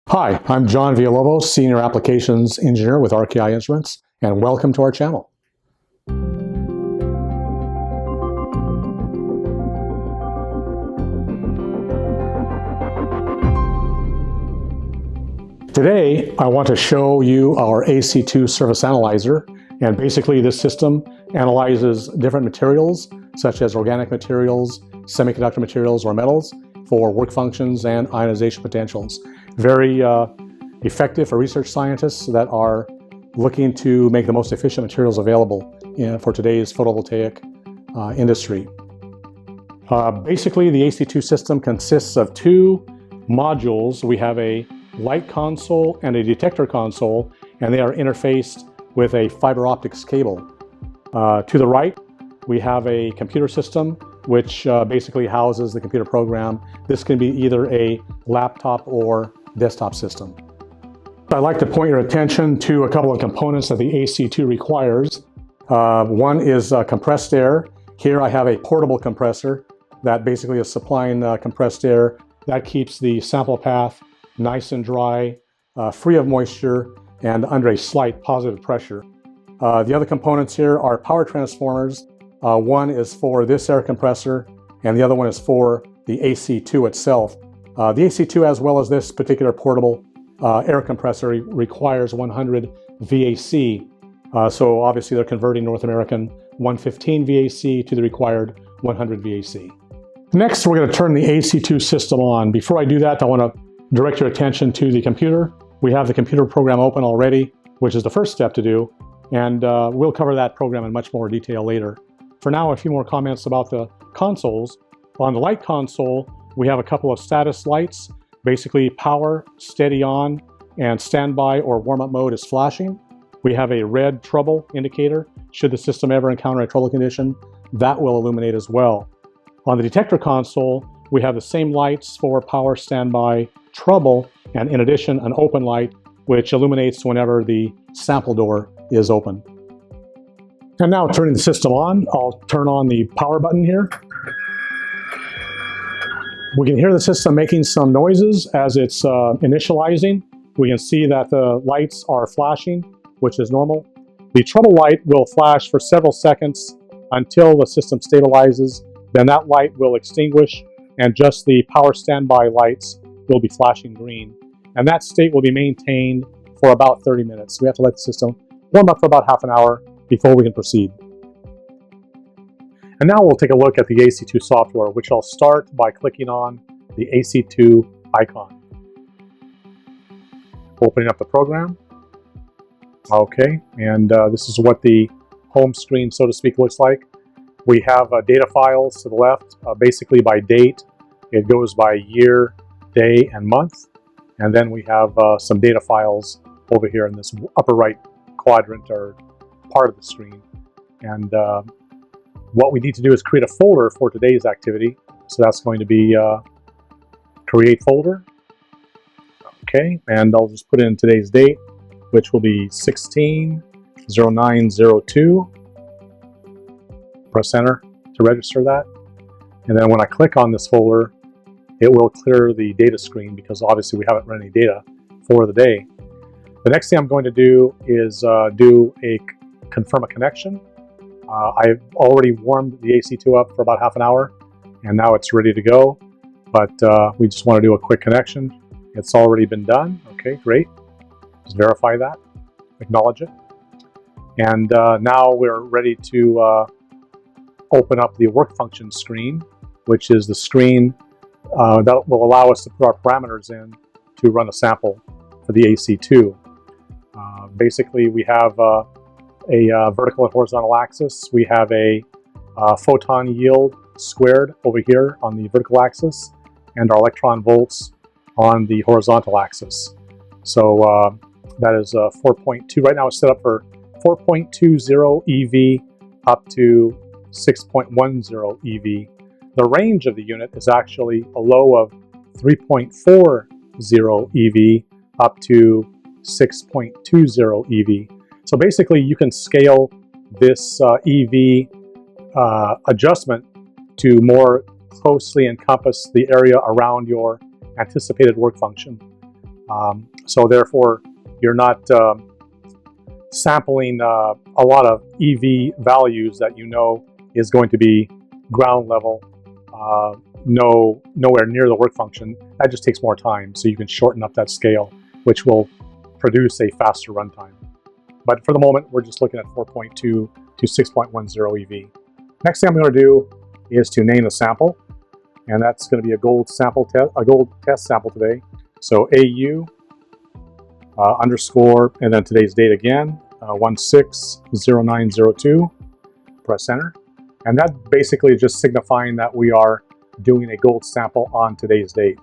Hi, I'm John Villalobos, Senior Applications Engineer with RKI Instruments, and welcome to our channel. Today, I want to show you our AC2 Surface Analyzer, and basically this system analyzes different materials, such as organic materials, semiconductor materials, or metals, for work functions and ionization potentials. Very effective for research scientists that are looking to make the most efficient materials available for today's photovoltaic industry. Basically, the AC2 system consists of two modules. We have a light console and a detector console, and they are interfaced with a fiber optics cable. To the right, we have a computer system which basically houses the computer program. This can be either a laptop or desktop system. I'd like to point your attention to a couple of components that the AC2 requires. One is compressed air. Here I have a portable compressor that basically is supplying compressed air. That keeps the sample path nice and dry, free of moisture, and under a slight positive pressure. The other components here are power transformers. One is for this air compressor, and the other one is for the AC2 itself. The AC2, as well as this particular portable air compressor, requires 100 VAC. So obviously they're converting North American 115 VAC to the required 100 VAC. Next, we're going to turn the AC2 system on. Before I do that, I want to direct your attention to the computer. We have the computer program open already, which is the first step to do, and we'll cover that program in much more detail later. For now, a few more comments about the consoles. On the light console, we have a couple of status lights. Basically, power, steady on, and standby or warm-up mode is flashing. We have a red trouble indicator. Should the system ever encounter a trouble condition, that will illuminate as well. On the detector console, we have the same lights for power, standby, trouble, and in addition, an open light, which illuminates whenever the sample door is open. And now turning the system on, I'll turn on the power button here. We can hear the system making some noises as it's initializing. We can see that the lights are flashing, which is normal. The trouble light will flash for several seconds until the system stabilizes. Then that light will extinguish, and just the power standby lights will be flashing green. And that state will be maintained for about 30 minutes. We have to let the system warm up for about half an hour before we can proceed. And now we'll take a look at the AC2 software, which I'll start by clicking on the AC2 icon. Opening up the program. Okay, and this is what the home screen, so to speak, looks like. We have data files to the left, basically by date. It goes by year, day, and month. And then we have some data files over here in this upper right quadrant or part of the screen. And what we need to do is create a folder for today's activity. So that's going to be create folder. Okay, and I'll just put in today's date, which will be 16/09/02. Press enter to register that. And then when I click on this folder, it will clear the data screen because obviously we haven't run any data for the day. The next thing I'm going to do is confirm a connection. I've already warmed the AC2 up for about half an hour, and now it's ready to go. But we just want to do a quick connection. It's already been done. Okay, great. Just verify that, acknowledge it. And now we're ready to open up the work function screen, which is the screen that will allow us to put our parameters in to run a sample for the AC2. Basically, we have a vertical and horizontal axis. We have a photon yield squared over here on the vertical axis, and our electron volts on the horizontal axis. So that is 4.2. Right now it's set up for 4.20 EV up to 6.10 EV. The range of the unit is actually a low of 3.40 EV up to 6.20 EV. So basically you can scale this EV adjustment to more closely encompass the area around your anticipated work function. So therefore, you're not sampling a lot of EV values that you know is going to be ground level, nowhere near the work function. That just takes more time, so you can shorten up that scale, which will produce a faster runtime. But for the moment, we're just looking at 4.2 to 6.10 EV. Next thing I'm going to do is to name a sample, and that's going to be a gold test sample today. So AU underscore, and then today's date again, 160902. Press enter, and that basically is just signifying that we are doing a gold sample on today's date.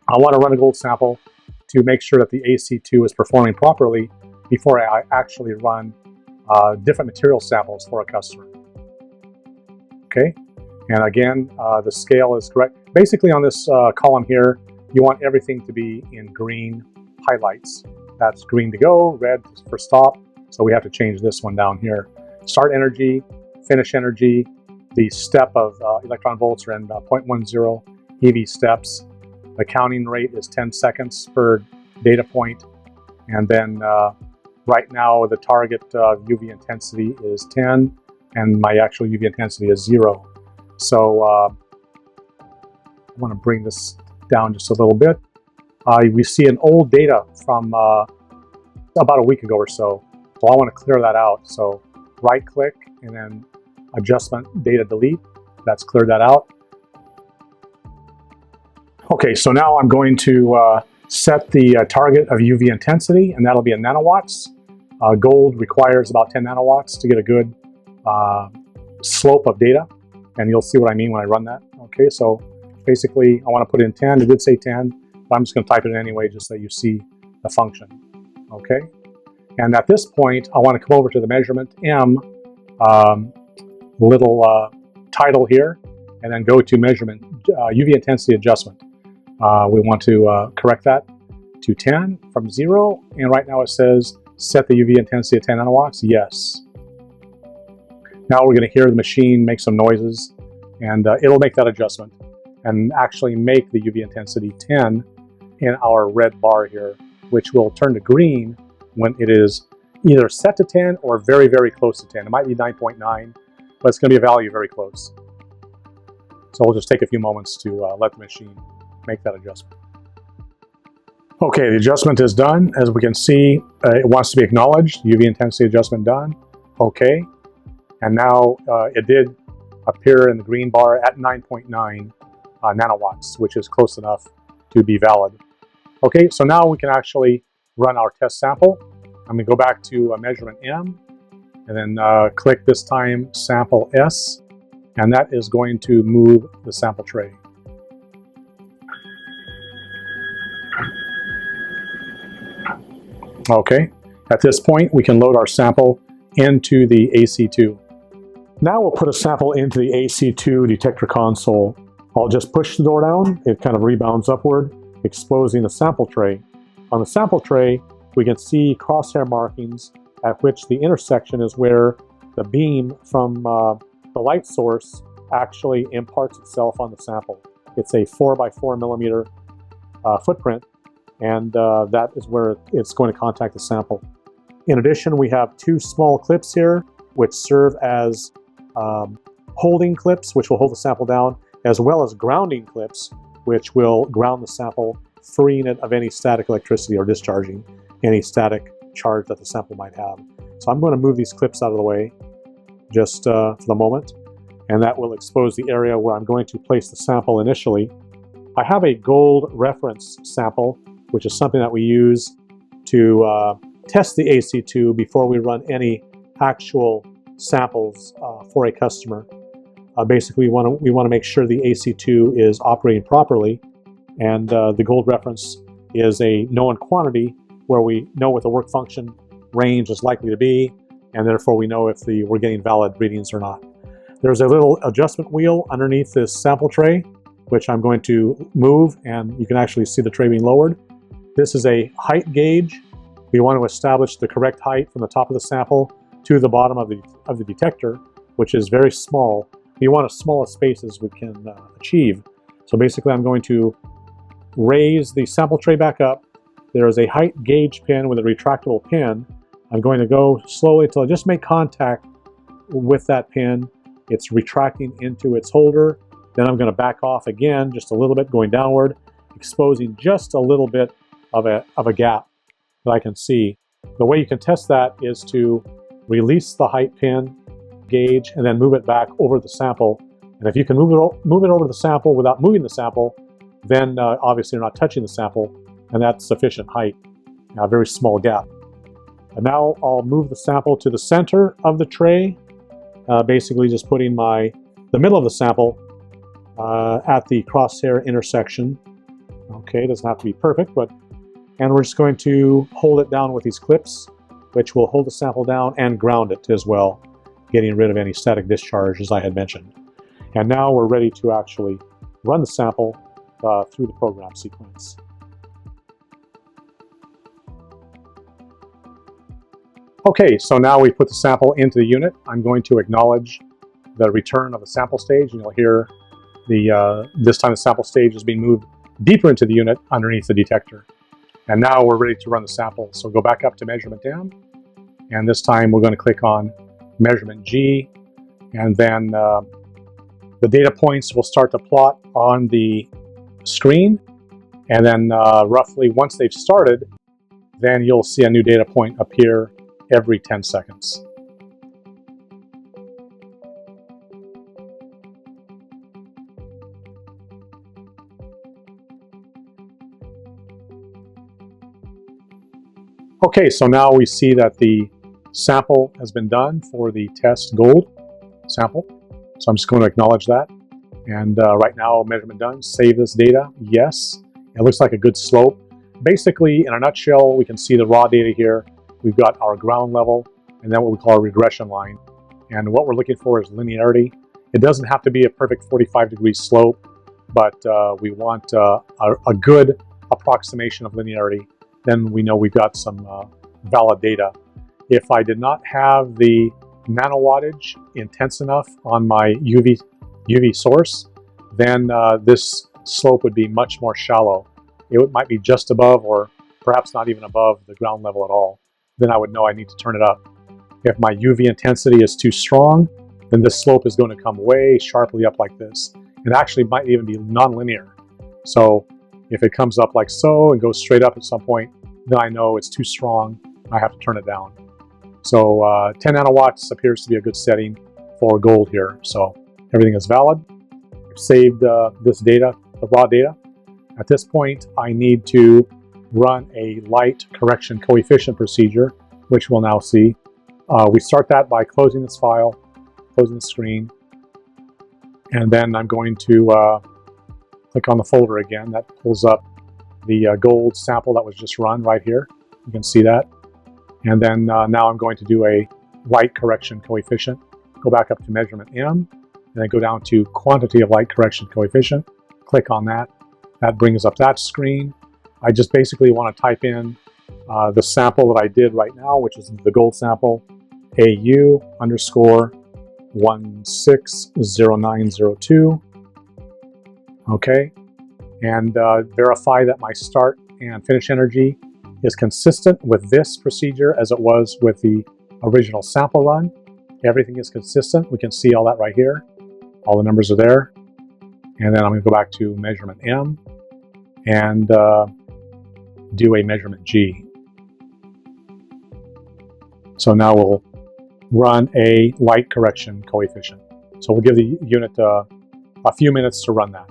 I want to run a gold sample to make sure that the AC2 is performing properly before I actually run different material samples for a customer. Okay, and again, the scale is correct. Basically on this column here, you want everything to be in green highlights. That's green to go, red for stop, so we have to change this one down here. Start energy, finish energy, the step of electron volts are in 0.10 EV steps. The counting rate is 10 seconds per data point, and then right now the target UV intensity is 10, and my actual UV intensity is 0. So I want to bring this down just a little bit. We see an old data from about a week ago or so, so I want to clear that out. So right click and then adjustment data delete. That's cleared that out. Okay, so now I'm going to set the target of UV intensity, and that'll be in nanowatts. Gold requires about 10 nanowatts to get a good slope of data, and you'll see what I mean when I run that. Okay, so basically I want to put in 10. It did say 10, but I'm just going to type it in anyway just so you see the function. Okay, and at this point I want to come over to the measurement M little title here, and then go to measurement UV intensity adjustment. We want to correct that to 10 from 0, and right now it says set the UV intensity at 10 nanowatts. Yes. Now we're going to hear the machine make some noises, and it'll make that adjustment and actually make the UV intensity 10 in our red bar here, which will turn to green when it is either set to 10 or very, very close to 10. It might be 9.9, but it's going to be a value very close. So we'll just take a few moments to let the machine make that adjustment. Okay, the adjustment is done. As we can see, it wants to be acknowledged. UV intensity adjustment done. Okay, and now it did appear in the green bar at 9.9 nanowatts, which is close enough to be valid. Okay, so now we can actually run our test sample. I'm going to go back to measurement M, and then click this time sample S, and that is going to move the sample tray. Okay, at this point we can load our sample into the AC2. Now we'll put a sample into the AC2 detector console. I'll just push the door down, it kind of rebounds upward, exposing the sample tray. On the sample tray, we can see crosshair markings at which the intersection is where the beam from the light source actually imparts itself on the sample. It's a 4 by 4 millimeter footprint, and that is where it's going to contact the sample. In addition, we have two small clips here which serve as holding clips, which will hold the sample down, as well as grounding clips, which will ground the sample, freeing it of any static electricity or discharging any static charge that the sample might have. So I'm going to move these clips out of the way just for the moment, and that will expose the area where I'm going to place the sample initially. I have a gold reference sample, which is something that we use to test the AC2 before we run any actual samples for a customer. Basically, we want to make sure the AC2 is operating properly, and the gold reference is a known quantity where we know what the work function range is likely to be, and therefore we know if we're getting valid readings or not. There's a little adjustment wheel underneath this sample tray, which I'm going to move, and you can actually see the tray being lowered. This is a height gauge. We want to establish the correct height from the top of the sample to the bottom of the detector, which is very small. We want as small a space as we can achieve. So basically I'm going to raise the sample tray back up. There is a height gauge pin with a retractable pin. I'm going to go slowly until I just make contact with that pin. It's retracting into its holder. Then I'm going to back off again just a little bit, going downward, exposing just a little bit of a gap that I can see. The way you can test that is to release the height pin gauge and then move it back over the sample. And if you can move it over the sample without moving the sample, then obviously you're not touching the sample, and that's sufficient height, a very small gap. And now I'll move the sample to the center of the tray, basically just putting the middle of the sample at the crosshair intersection. Okay, it doesn't have to be perfect, and we're just going to hold it down with these clips, which will hold the sample down and ground it as well, getting rid of any static discharge, as I had mentioned. And now we're ready to actually run the sample through the program sequence. Okay, so now we put the sample into the unit. I'm going to acknowledge the return of the sample stage, and you'll hear this time the sample stage is being moved deeper into the unit underneath the detector. And now we're ready to run the sample. So go back up to measurement M, and this time we're going to click on measurement G, and then the data points will start to plot on the screen, and then roughly once they've started, then you'll see a new data point appear every 10 seconds. Okay, so now we see that the sample has been done for the test gold sample. So I'm just going to acknowledge that. And right now, measurement done. Save this data. Yes. It looks like a good slope. Basically, in a nutshell, we can see the raw data here. We've got our ground level and then what we call a regression line. And what we're looking for is linearity. It doesn't have to be a perfect 45-degree slope, but we want a good approximation of linearity. Then we know we've got some valid data. If I did not have the nanowattage intense enough on my UV source, then this slope would be much more shallow. It might be just above or perhaps not even above the ground level at all. Then I would know I need to turn it up. If my UV intensity is too strong, then this slope is going to come way sharply up like this. It actually might even be nonlinear. So if it comes up like so and goes straight up at some point, then I know it's too strong. I have to turn it down. So 10 nanowatts appears to be a good setting for gold here. So everything is valid. I've saved this data, the raw data. At this point, I need to run a light correction coefficient procedure, which we'll now see. We start that by closing this file, closing the screen, and then I'm going to click on the folder again. That pulls up the gold sample that was just run right here. You can see that. And then now I'm going to do a light correction coefficient. Go back up to measurement M, and then go down to quantity of light correction coefficient. Click on that. That brings up that screen. I just basically want to type in the sample that I did right now, which is the gold sample, AU underscore 160902. Okay, and verify that my start and finish energy is consistent with this procedure as it was with the original sample run. Everything is consistent. We can see all that right here. All the numbers are there. And then I'm going to go back to measurement M and do a measurement G. So now we'll run a light correction coefficient. So we'll give the unit a few minutes to run that.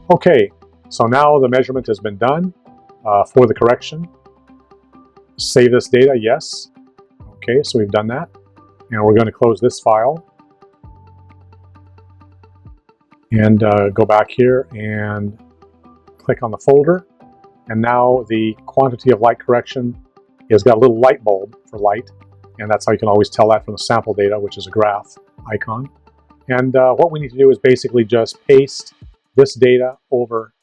Okay, so now the measurement has been done for the correction. Save this data, yes. Okay, so we've done that. And we're going to close this file. And go back here and click on the folder. And now the quantity of light correction has got a little light bulb for light. And that's how you can always tell that from the sample data, which is a graph icon. And what we need to do is basically just paste this data over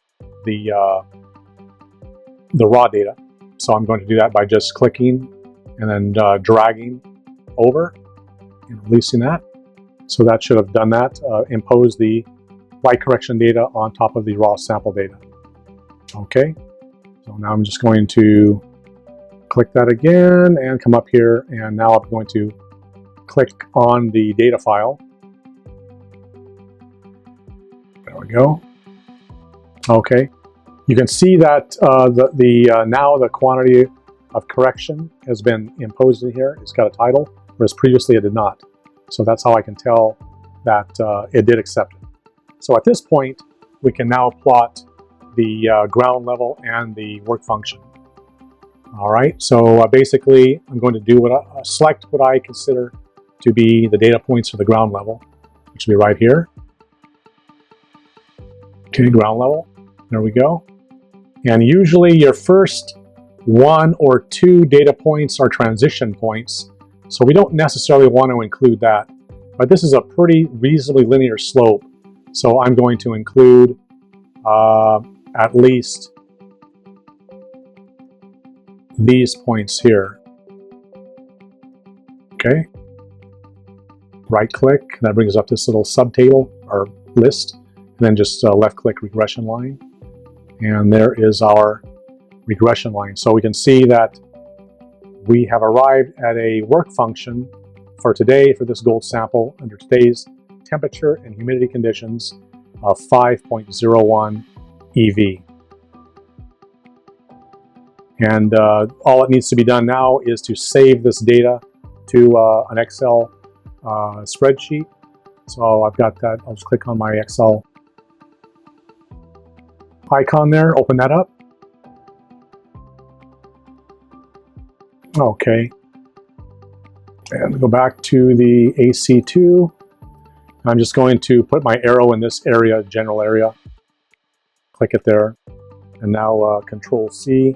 the raw data. So I'm going to do that by just clicking and then dragging over and releasing that. So that should have done that, impose the light correction data on top of the raw sample data. Okay, so now I'm just going to click that again and come up here, and now I'm going to click on the data file. There we go. Okay, you can see that now the quantity of correction has been imposed in here. It's got a title, whereas previously it did not. So that's how I can tell that it did accept it. So at this point, we can now plot the ground level and the work function. All right, so basically I'm going to do select what I consider to be the data points for the ground level, which will be right here. Okay, ground level, there we go. And usually your first 1 or 2 data points are transition points, so we don't necessarily want to include that. But this is a pretty reasonably linear slope, so I'm going to include at least these points here. Okay, right click, that brings up this little subtable or list, and then just left click regression line, and there is our regression line. So we can see that we have arrived at a work function for today for this gold sample under today's temperature and humidity conditions of 5.01 EV. And all it needs to be done now is to save this data to an Excel spreadsheet. So I've got that. I'll just click on my Excel icon there, open that up. Okay, and go back to the AC2. I'm just going to put my arrow in this area, general area. Click it there, and now Control C,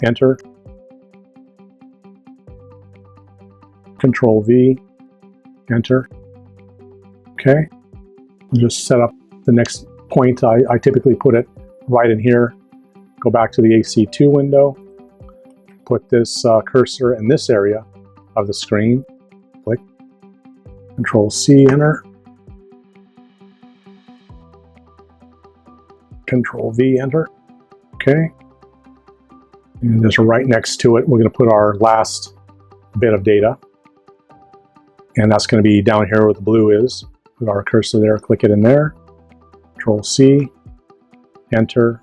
enter. Control V, enter. Okay, I'll just set up the next point. I typically put it right in here. Go back to the AC2 window, put this cursor in this area of the screen, click, Control C, enter, Control V, enter, okay, and just right next to it, we're going to put our last bit of data, and that's going to be down here where the blue is. Put our cursor there, click it in there, Control C, enter,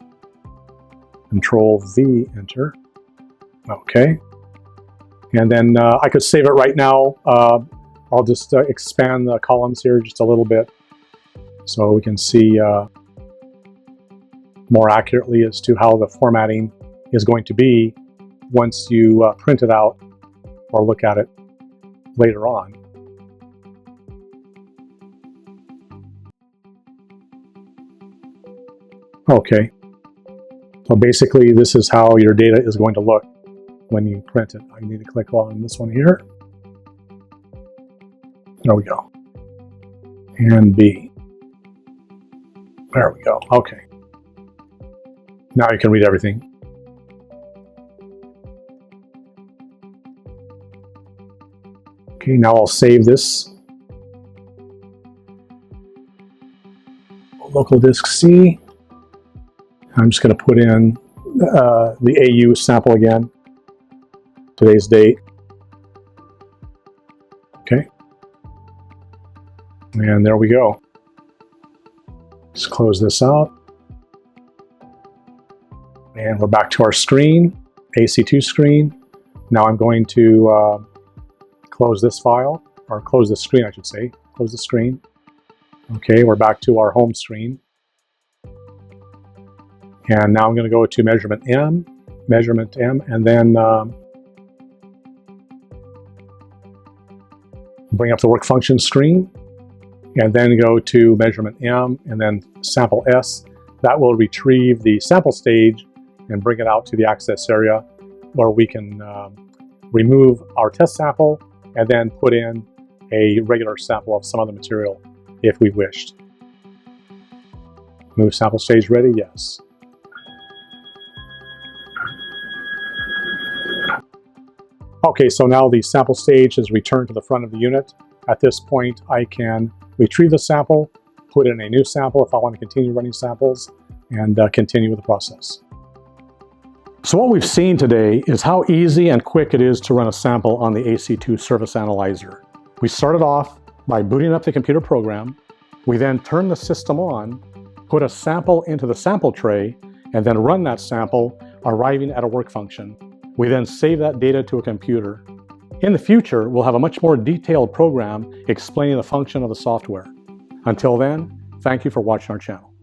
Control V, enter. Okay. And then I could save it right now. I'll just expand the columns here just a little bit so we can see more accurately as to how the formatting is going to be once you print it out or look at it later on. Okay. So basically, this is how your data is going to look when you print it. I need to click on this one here. There we go. And B. There we go. Okay. Now you can read everything. Okay, now I'll save this. Local disk C. I'm just going to put in the AU sample again, today's date. Okay. And there we go. Just close this out. And we're back to our screen, AC2 screen. Now I'm going to close this file, or close the screen, I should say. Close the screen. Okay, we're back to our home screen. And now I'm going to go to measurement M, and then bring up the work function screen, and then go to measurement M, and then sample S. That will retrieve the sample stage and bring it out to the access area where we can remove our test sample and then put in a regular sample of some other material if we wished. Move sample stage ready? Yes. Okay, so now the sample stage is returned to the front of the unit. At this point, I can retrieve the sample, put in a new sample if I want to continue running samples, and continue with the process. So what we've seen today is how easy and quick it is to run a sample on the AC2 Service Analyzer. We started off by booting up the computer program. We then turned the system on, put a sample into the sample tray, and then run that sample, arriving at a work function. We then save that data to a computer. In the future, we'll have a much more detailed program explaining the function of the software. Until then, thank you for watching our channel.